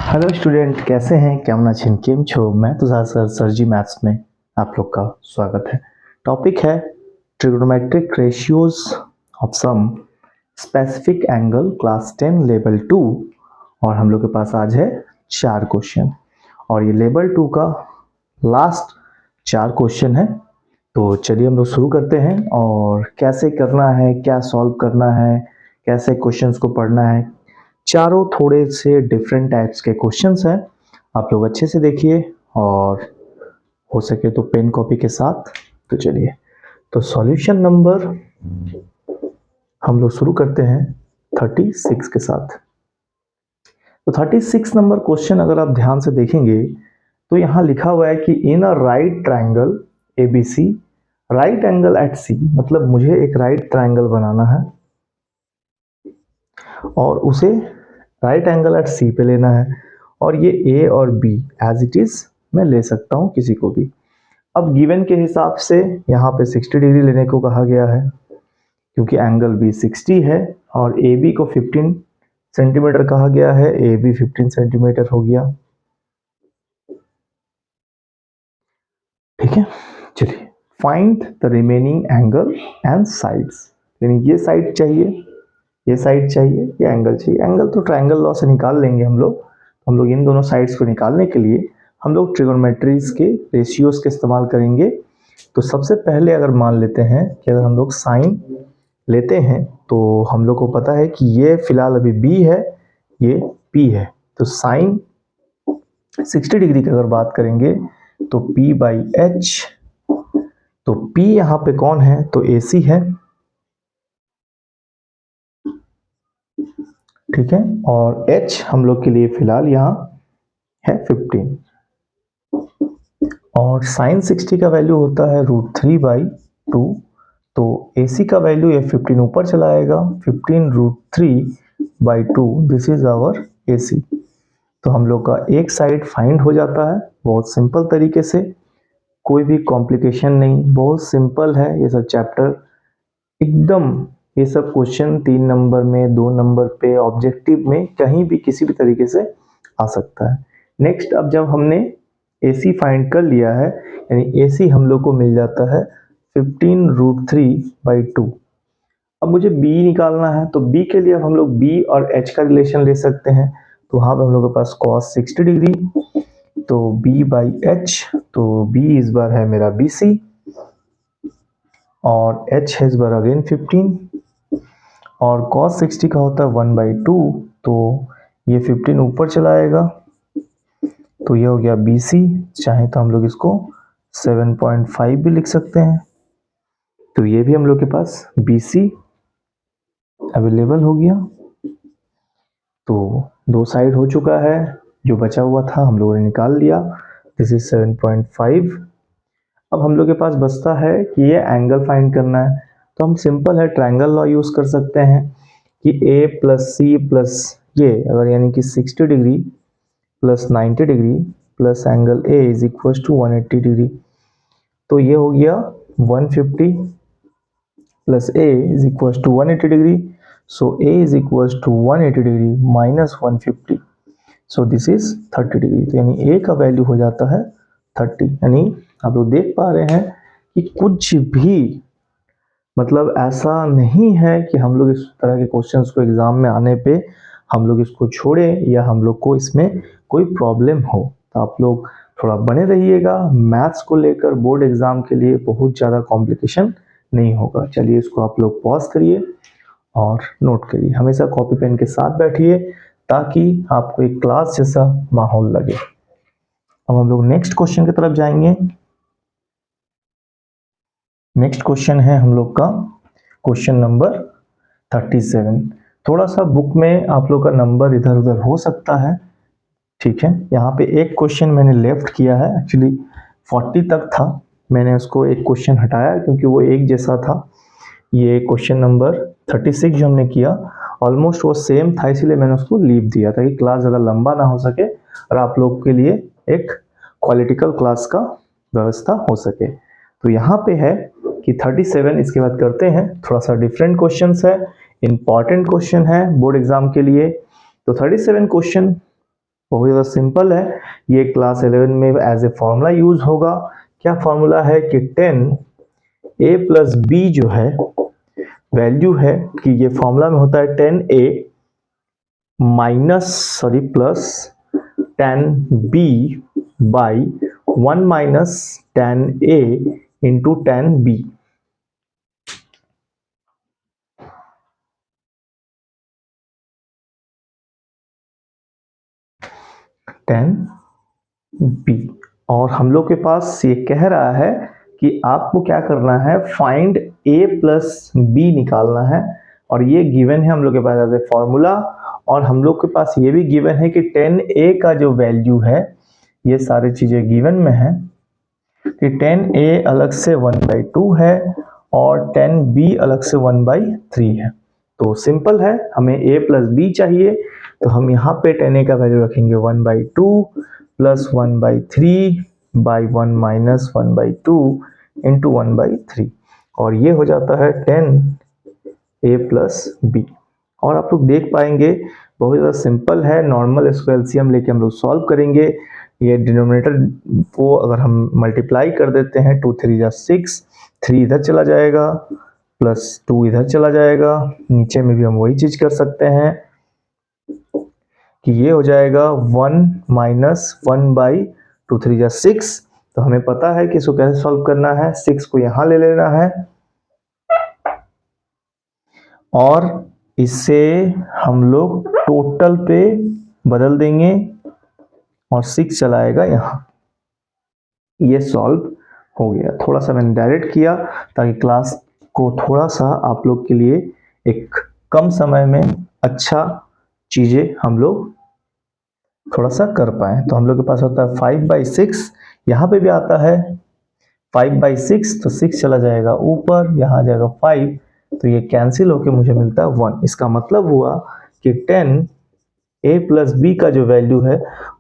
Hello student, कैसे हैं? केमना छिन केम छो? मैं तुषार सर जी मैथ्स में आप लोग का स्वागत है। टॉपिक है trigonometric ratios of some specific angle class 10 level 2। और हम लोग के पास आज है 4 क्वेश्चन और ये लेवल 2 का लास्ट 4 क्वेश्चन है। तो चलिए हम लोग शुरू करते हैं और कैसे करना है, क्या सॉल्व करना है, कैसे क्वेश्चंस को पढ़ना है। चारों थोड़े से डिफरेंट टाइप्स के क्वेश्चंस हैं, आप लोग अच्छे से देखिए और हो सके तो पेन कॉपी के साथ। तो चलिए, तो सॉल्यूशन नंबर हम लोग शुरू करते हैं 36 के साथ। तो 36 नंबर क्वेश्चन अगर आप ध्यान से देखेंगे तो यहाँ लिखा हुआ है कि in a right triangle ABC right angle at C, मतलब मुझे एक राइट ट्रायंगल बनाना है और उसे राइट एंगल एट C पे लेना है और ये A और B एज इट इज मैं ले सकता हूँ किसी को भी। अब गिवन के हिसाब से यहाँ पे 60 डिग्री लेने को कहा गया है क्योंकि एंगल B 60 है और AB को 15 सेंटीमीटर कहा गया है, AB 15 सेंटीमीटर हो गया। ठीक है, चलिए find the remaining angle and sides, यानी ये साइड चाहिए, ये साइड चाहिए, ये एंगल चाहिए। एंगल तो ट्रायंगल लॉ से निकाल लेंगे हम लोग इन दोनों साइड्स को निकालने के लिए हम लोग ट्रिगोनोमेट्रीज के रेशियोज के इस्तेमाल करेंगे। तो सबसे पहले अगर मान लेते हैं कि अगर हम लोग साइन लेते हैं तो हम लोग को पता है कि ये फिलहाल अभी B है, ये P है। तो साइन 60 डिग्री की अगर बात करेंगे तो P बाई H, तो P यहाँ पे कौन है? तो AC है, ठीक है, और H हम लोग के लिए फिलहाल यहाँ है 15 और साइन 60 का वैल्यू होता है √3/2। तो AC का वैल्यू ये 15 ऊपर चला आएगा, 15√3/2, दिस इज आवर AC। तो हम लोग का एक साइड फाइंड हो जाता है बहुत सिंपल तरीके से, कोई भी कॉम्प्लिकेशन नहीं, बहुत सिंपल है ये सब चैप्टर एकदम। ये सब क्वेश्चन 3 नंबर में, 2 नंबर पे, ऑब्जेक्टिव में, कहीं भी किसी भी तरीके से आ सकता है। नेक्स्ट, अब जब हमने AC फाइंड कर लिया है, यानी AC हम लोग को मिल जाता है 15√3/2। अब मुझे B निकालना है, तो B के लिए अब हम लोग B और H का रिलेशन ले सकते हैं। तो वहाँ पर हम लोग के पास cos 60 डिग्री, तो B बाई H, तो B इस बार है मेरा BC और H है इस बार अगेन 15 और cos 60 का होता है 1/2, तो ये 15 ऊपर चला आएगा, तो ये हो गया BC। चाहे तो हम लोग इसको 7.5 भी लिख सकते हैं। तो ये भी हम लोग के पास BC अवेलेबल हो गया। तो दो साइड हो चुका है, जो बचा हुआ था हम लोगों ने निकाल लिया, दिस इज 7.5। अब हम लोग के पास बचता है कि ये एंगल फाइंड करना है। तो हम सिंपल है ट्रायंगल लॉ यूज कर सकते हैं कि A प्लस C प्लस ये, अगर यानी कि 60 degree plus 90 degree plus angle A is equal to 180 degree. तो ये हो गया 150 plus A is equal to 180 degree. So A is equal to 180 degree minus 150, so this is 30 degree. तो यानी A का वैल्यू हो जाता है 30। यानी आप लोग देख पा रहे हैं कि कुछ भी मतलब ऐसा नहीं है कि हम लोग इस तरह के क्वेश्चंस को एग्जाम में आने पे हम लोग इसको छोड़ें या हम लोग को इसमें कोई प्रॉब्लम हो। तो आप लोग थोड़ा बने रहिएगा, मैथ्स को लेकर बोर्ड एग्जाम के लिए बहुत ज़्यादा कॉम्प्लिकेशन नहीं होगा। चलिए इसको आप लोग पॉज करिए और नोट करिए, हमेशा कॉपी पेन के साथ बैठिए ताकि आपको एक क्लास जैसा माहौल लगे। अब हम लोग नेक्स्ट क्वेश्चन की तरफ जाएंगे। नेक्स्ट क्वेश्चन है हम लोग का क्वेश्चन नंबर 37। थोड़ा सा बुक में आप लोग का नंबर इधर उधर हो सकता है, ठीक है। यहाँ पे एक क्वेश्चन मैंने लेफ्ट किया है, एक्चुअली 40 तक था, मैंने उसको एक क्वेश्चन हटाया क्योंकि वो एक जैसा था। ये क्वेश्चन नंबर 36 जो हमने किया ऑलमोस्ट वो सेम था, इसीलिए मैंने उसको लीव दिया ताकि क्लास ज़्यादा लंबा ना हो सके और आप लोग के लिए एक क्वालिटिकल क्लास का व्यवस्था हो सके। तो यहाँ पे है कि 37, इसके बाद करते हैं थोड़ा सा डिफरेंट क्वेश्चन है, इंपॉर्टेंट क्वेश्चन है बोर्ड एग्जाम के लिए। तो 37 क्वेश्चन बहुत ज़्यादा सिंपल है, ये क्लास 11 में एज ए फॉर्मूला यूज होगा। क्या फॉर्मूला है कि 10a प्लस बी जो है वैल्यू है कि ये फॉर्मूला में होता है 10a plus 10b by 1 minus 10a into 10b। 10b और हम लोग के पास ये कह रहा है कि आपको क्या करना है, फाइंड a प्लस बी निकालना है और ये गिवन है हम लोग के पास एज ए फॉर्मूला। और हम लोग के पास ये भी गिवन है कि 10a का जो वैल्यू है, ये सारी चीजें गिवन में है कि 10a अलग से 1/2 है और 10b अलग से 1/3 है। तो सिंपल है, हमें a प्लस बी चाहिए, तो हम यहाँ पे 10a का वैल्यू रखेंगे 1/2 प्लस 1/3 बाई 1 माइनस 1/2 इंटू 1/3 और ये हो जाता है 10a प्लस बी। और आप लोग देख पाएंगे बहुत ज़्यादा सिंपल है, नॉर्मल इसको एलसीएम लेके हम लोग सॉल्व करेंगे। ये डिनोमिनेटर को अगर हम मल्टीप्लाई कर देते हैं 2 3 जा 6, 3 इधर चला जाएगा प्लस 2 इधर चला जाएगा, नीचे में भी हम वही चीज कर सकते हैं कि ये हो जाएगा 1 माइनस 1/2 3 जा 6। तो हमें पता है कि इसको कैसे सॉल्व करना है, 6 को यहां ले लेना है और इससे हम लोग टोटल पे बदल देंगे और 6 चलाएगा यहाँ। ये सॉल्व हो गया। थोड़ा सा मैंने डायरेक्ट किया ताकि क्लास को थोड़ा सा आप लोग के लिए एक कम समय में अच्छा चीजें हम लोग थोड़ा सा कर पाए। तो हम लोग के पास होता है 5/6, यहाँ पे भी आता है 5/6, तो 6 चला जाएगा ऊपर, यहाँ आ जाएगा 5, तो ये कैंसिल होके मुझे मिलता है 1। इसका मतलब हुआ कि 10a प्लस बी का जो वैल्यू है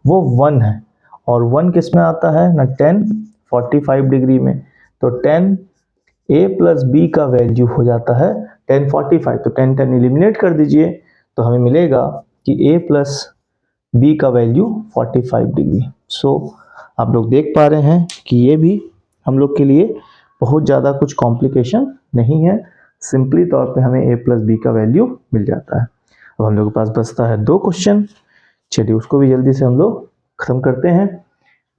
वो 1 है और 1 किस में आता है ना, 10 45 डिग्री में। तो 10a प्लस बी का वैल्यू हो जाता है 10 45, तो 10 10 एलिमिनेट कर दीजिए तो हमें मिलेगा कि a प्लस बी का वैल्यू 45 डिग्री। सो आप लोग देख पा रहे हैं कि ये भी हम लोग के लिए बहुत ज़्यादा कुछ कॉम्प्लिकेशन नहीं है, सिंपली तौर पे हमें a प्लस बी का वैल्यू मिल जाता है। अब हम लोग के पास बचता है 2 क्वेश्चन, चलिए उसको भी जल्दी से हम लोग खत्म करते हैं,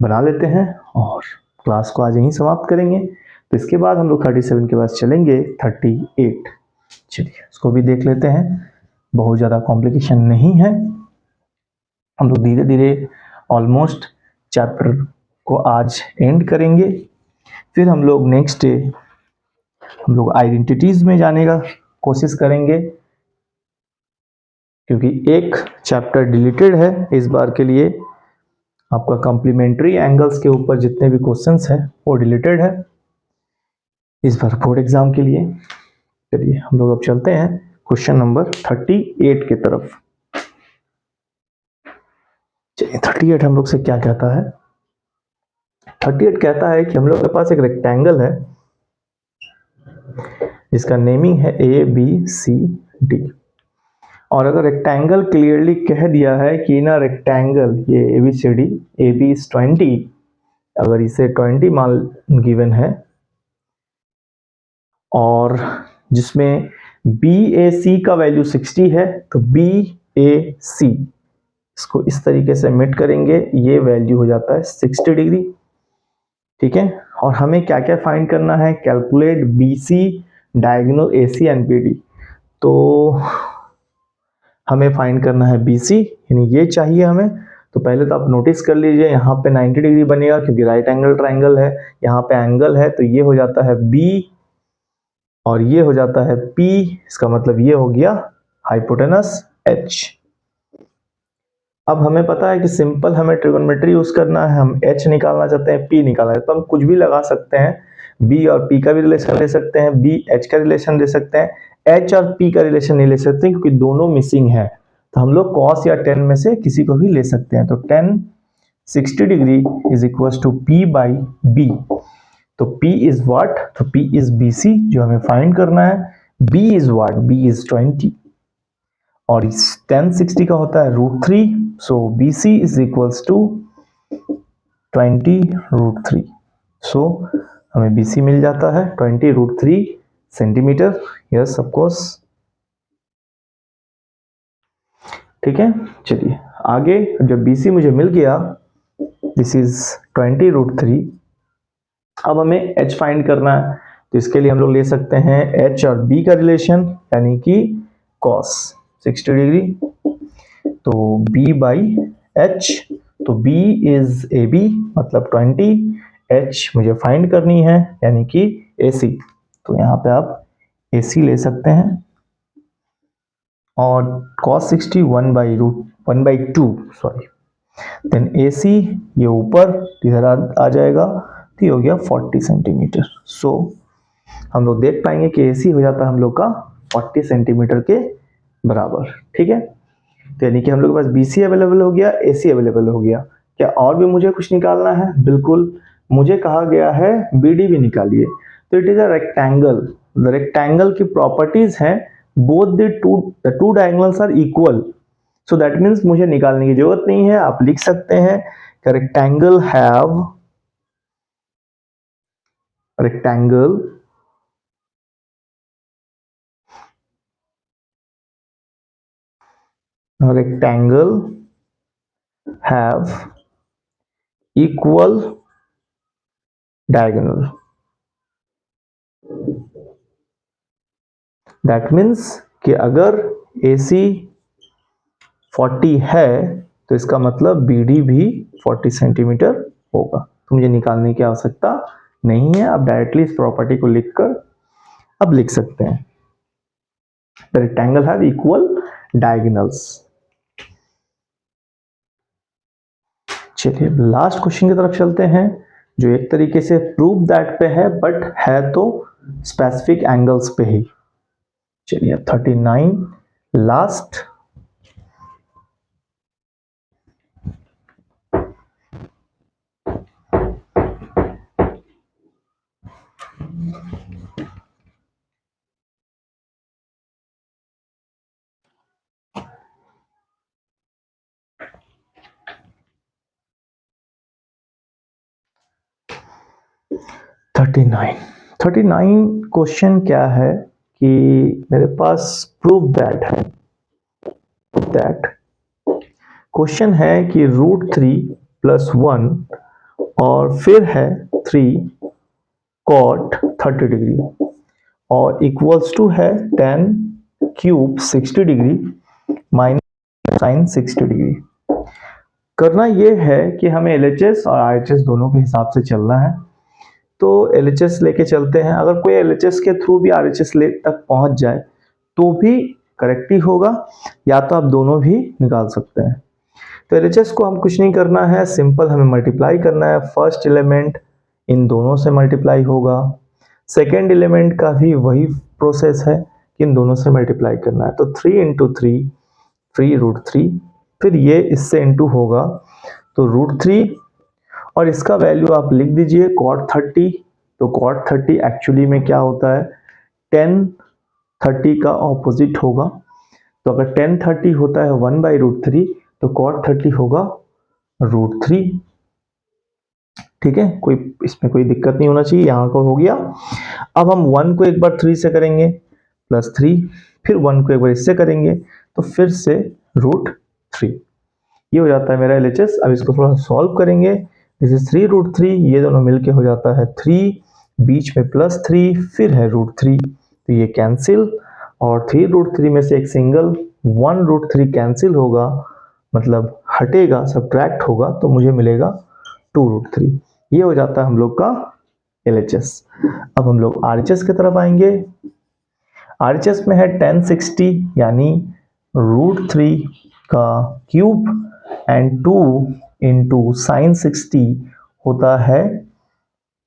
बना लेते हैं और क्लास को आज यहीं समाप्त करेंगे। तो इसके बाद हम लोग 37 के बाद चलेंगे 38। चलिए उसको भी देख लेते हैं, बहुत ज़्यादा कॉम्प्लिकेशन नहीं है। हम लोग धीरे धीरे ऑलमोस्ट चैप्टर को आज एंड करेंगे, फिर हम लोग नेक्स्ट डे हम लोग आइडेंटिटीज में जाने का कोशिश करेंगे क्योंकि एक चैप्टर डिलीटेड है इस बार के लिए। आपका कॉम्प्लीमेंट्री एंगल्स के ऊपर जितने भी क्वेश्चंस हैं वो डिलीटेड है इस बार बोर्ड एग्जाम के लिए। चलिए हम लोग अब चलते हैं क्वेश्चन नंबर 38 की तरफ। चलिए 38 हम लोग से क्या कहता है, 38 कहता है कि हम लोग के पास एक रेक्टेंगल है जिसका नेमिंग है ABCD और अगर रेक्टेंगल क्लियरली कह दिया है कि ना रेक्टेंगल ये ABCD, AB is 20, अगर इसे 20 मान गिवन है और जिसमें BAC का वैल्यू 60 है तो BAC इसको इस तरीके से मेट करेंगे, ये वैल्यू हो जाता है 60 डिग्री। ठीक है, और हमें क्या क्या फाइंड करना है, calculate BC diagonal AC and BD। तो हमें फाइंड करना है BC, यानी ये चाहिए हमें। तो पहले तो आप नोटिस कर लीजिए यहाँ पे 90 डिग्री बनेगा क्योंकि राइट एंगल ट्राइंगल है, यहाँ पे एंगल है तो ये हो जाता है B और ये हो जाता है P, इसका मतलब ये हो गया हाइपोटेनस H। अब हमें पता है कि सिंपल हमें ट्रिगोनोमेट्री यूज करना है, हम H निकालना चाहते हैं, P निकालना है, तो हम कुछ भी लगा सकते हैं, B और P का भी रिलेशन ले सकते हैं, B H का रिलेशन ले सकते हैं, H और P का रिलेशन नहीं ले सकते क्योंकि दोनों मिसिंग है। तो हम लोग cos या tan में से किसी को भी ले सकते हैं। तो tan 60 degree is equal to P by B। तो P इज व्हाट, तो P इज BC जो हमें फाइंड करना है, B is what, B is 20 और tan 60 का होता है √3, so BC is equals to 20√3। So हमें BC मिल जाता है 20√3 सेंटीमीटर। यस ऑफ कोर्स, ठीक है। चलिए आगे, जब BC मुझे मिल गया, दिस इज 20√3, अब हमें H फाइंड करना है। तो इसके लिए हम लोग ले सकते हैं H और B का रिलेशन, यानी कि cos 60 डिग्री, तो B बाई H, तो B इज AB मतलब 20, H मुझे फाइंड करनी है यानी कि AC, तो यहाँ पे आप AC ले सकते हैं। और cos 60 1/2, सॉरी, देन AC ये ऊपर इधर आ जाएगा, तो ये हो गया 40 सेंटीमीटर। सो हम लोग देख पाएंगे कि AC हो जाता है हम लोग का 40 सेंटीमीटर के बराबर, ठीक है। तो यानी कि हम लोग के पास BC अवेलेबल हो गया, AC अवेलेबल हो गया। क्या और भी मुझे कुछ निकालना है? बिल्कुल, मुझे कहा गया है BD भी निकालिए। तो it is a rectangle, the rectangle की प्रॉपर्टीज हैं both the two diagonals are equal, so that means मुझे निकालने की जरूरत नहीं है। आप लिख सकते हैं rectangle have equal diagonal, that means कि अगर AC 40 है तो इसका मतलब BD भी 40 सेंटीमीटर होगा। तो मुझे निकालने की आवश्यकता नहीं है, आप डायरेक्टली इस प्रॉपर्टी को लिखकर अब लिख सकते हैं the rectangle have equal diagonals. चलिए लास्ट क्वेश्चन की तरफ चलते हैं, जो एक तरीके से प्रूव दैट पे है, बट है तो स्पेसिफिक एंगल्स पे ही। चलिए 39 लास्ट, थर्टी नाइन क्वेश्चन क्या है कि मेरे पास प्रूव दैट है, दैट क्वेश्चन है कि √3 + 1 और फिर है 3 cot 30 डिग्री और इक्वल्स टू है tan cube 60 degree minus sin 60 degree. करना यह है कि हमें LHS और RHS दोनों के हिसाब से चलना है। तो LHS लेके चलते हैं। अगर कोई LHS के थ्रू भी RHS तक पहुंच जाए तो भी करेक्ट ही होगा, या तो आप दोनों भी निकाल सकते हैं। तो LHS को हम कुछ नहीं करना है, सिंपल हमें मल्टीप्लाई करना है। फर्स्ट एलिमेंट इन दोनों से मल्टीप्लाई होगा, सेकेंड एलिमेंट का भी वही प्रोसेस है कि इन दोनों से मल्टीप्लाई करना है। तो 3 × 3 3√3, फिर ये इससे इंटू होगा तो √3, और इसका वैल्यू आप लिख दीजिए cot 30। तो cot 30 एक्चुअली में क्या होता है, tan 30 का ऑपोजिट होगा। तो अगर tan 30 होता है 1/√3 तो cot 30 होगा √3, ठीक है। कोई इसमें कोई दिक्कत नहीं होना चाहिए, यहाँ को हो गया। अब हम 1 को एक बार 3 से करेंगे +3, फिर 1 को एक बार इससे करेंगे तो फिर से √3, ये हो जाता है मेरा LHS। अब इसको थोड़ा सॉल्व करेंगे, दिस इज 3√3, ये दोनों मिलके हो जाता है 3, बीच में +3, फिर है √3, तो ये कैंसिल, और 3√3 में से एक सिंगल 1√3 कैंसिल होगा, मतलब हटेगा, सब्ट्रैक्ट होगा, तो मुझे मिलेगा 2√3। ये हो जाता है हम लोग का LHS। अब हम लोग RHS की तरफ आएंगे। RHS में है tan 60 यानी √3 का क्यूब एंड 2 × sin 60 होता है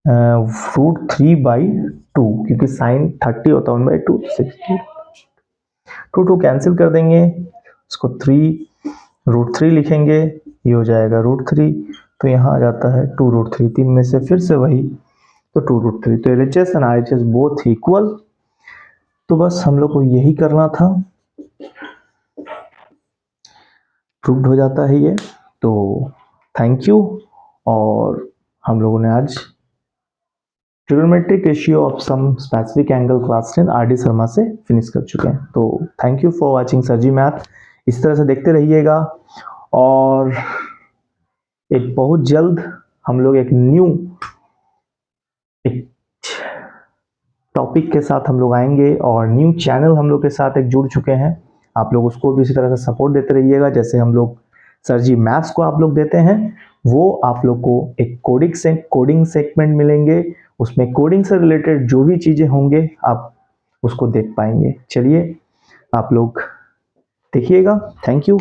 √3/2, क्योंकि sin 30 होता है 1/2, 60 2 कैंसिल कर देंगे, इसको 3√3 लिखेंगे, ये हो जाएगा √3, तो यहाँ आ जाता है 2√3, 3 में से फिर से वही, तो 2√3। तो LHS and RHS both equal. तो बस हम लोग को यही करना था। प्रूव्ड हो जाता है ये। तो थैंक यू। और हम लोगों ने आज trigonometric ratio of some specific angle class 10 R D Sharma से फिनिश कर चुके हैं। तो thank you for watching sir ji math. इस तरह से देखते रहिएगा और एक बहुत जल्द हम लोग एक न्यू एक टॉपिक के साथ हम लोग आएंगे और न्यू चैनल हम लोग के साथ एक जुड़ चुके हैं। आप लोग उसको भी इसी तरह से सपोर्ट देते रहिएगा जैसे हम लोग सर जी मैथ्स को आप लोग देते हैं। वो आप लोग को एक कोडिंग सेगमेंट मिलेंगे, उसमें कोडिंग से रिलेटेड जो भी चीज़ें होंगे आप उसको देख पाएंगे। चलिए आप लोग देखिएगा। Thank you.